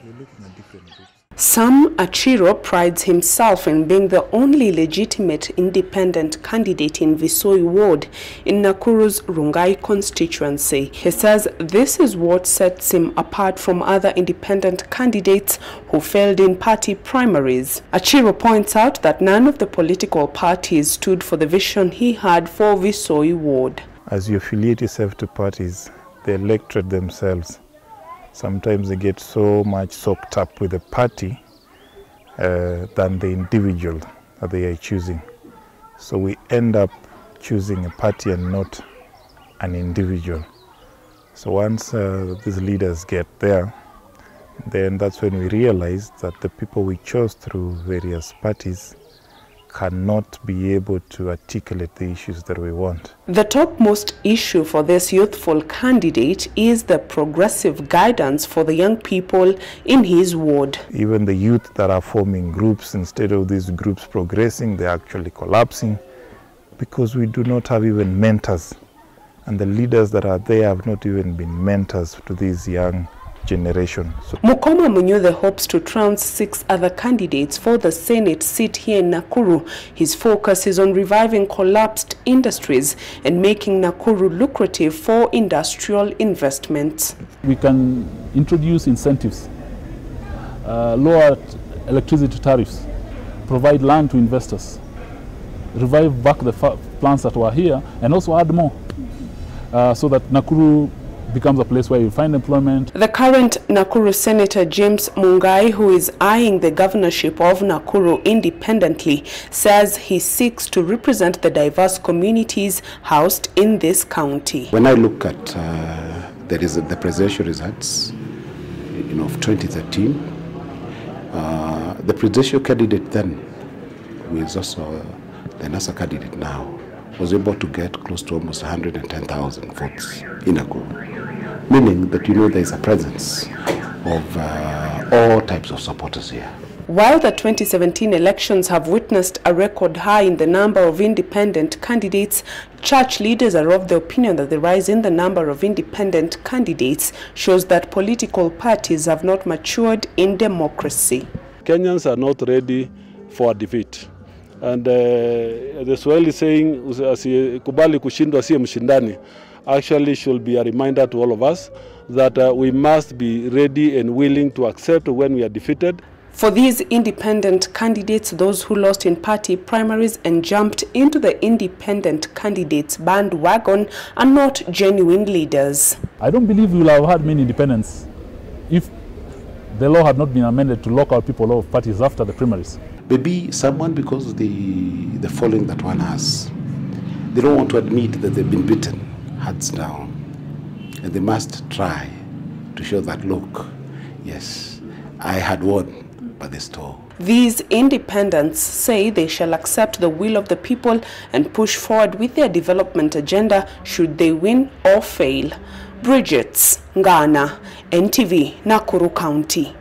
We're looking at different groups. Sam Achiro prides himself in being the only legitimate independent candidate in Visoi ward in Nakuru's Rungai constituency. He says this is what sets him apart from other independent candidates who failed in party primaries. Achiro points out that none of the political parties stood for the vision he had for Visoi ward. As you affiliate yourself to parties, the electorate themselves, sometimes they get so much soaked up with the party than the individual that they are choosing. So we end up choosing a party and not an individual. So once these leaders get there, then that's when we realize that the people we chose through various parties cannot be able to articulate the issues that we want. The topmost issue for this youthful candidate is the progressive guidance for the young people in his ward. Even the youth that are forming groups, instead of these groups progressing, they're actually collapsing because we do not have even mentors. And the leaders that are there have not even been mentors to these young generation. Mukoma Munyuthe hopes to trounce 6 other candidates for the Senate seat here in Nakuru. His focus is on reviving collapsed industries and making Nakuru lucrative for industrial investments. We can introduce incentives, lower electricity tariffs, provide land to investors, revive back the plants that were here, and also add more so that Nakuru becomes a place where you find employment. The current Nakuru Senator James Mungai, who is eyeing the governorship of Nakuru independently, says he seeks to represent the diverse communities housed in this county. When I look at the presidential results, of 2013, the presidential candidate then, who is also the NASA candidate now, was able to get close to almost 110,000 votes in Nakuru. Meaning that there is a presence of all types of supporters here. While the 2017 elections have witnessed a record high in the number of independent candidates, church leaders are of the opinion that the rise in the number of independent candidates shows that political parties have not matured in democracy. Kenyans are not ready for defeat. And the Swahili saying, kubali kushindwa siye mshindani, actually should be a reminder to all of us that we must be ready and willing to accept when we are defeated. For these independent candidates, those who lost in party primaries and jumped into the independent candidates bandwagon are not genuine leaders. I don't believe we will have had many independents if the law had not been amended to lock out people out of parties after the primaries. Maybe someone, because of the following that one has, they don't want to admit that they've been beaten, hands down. And they must try to show that, look, yes, I had won, but they stole. These independents say they shall accept the will of the people and push forward with their development agenda should they win or fail. Bridget Ngana, NTV, Nakuru County.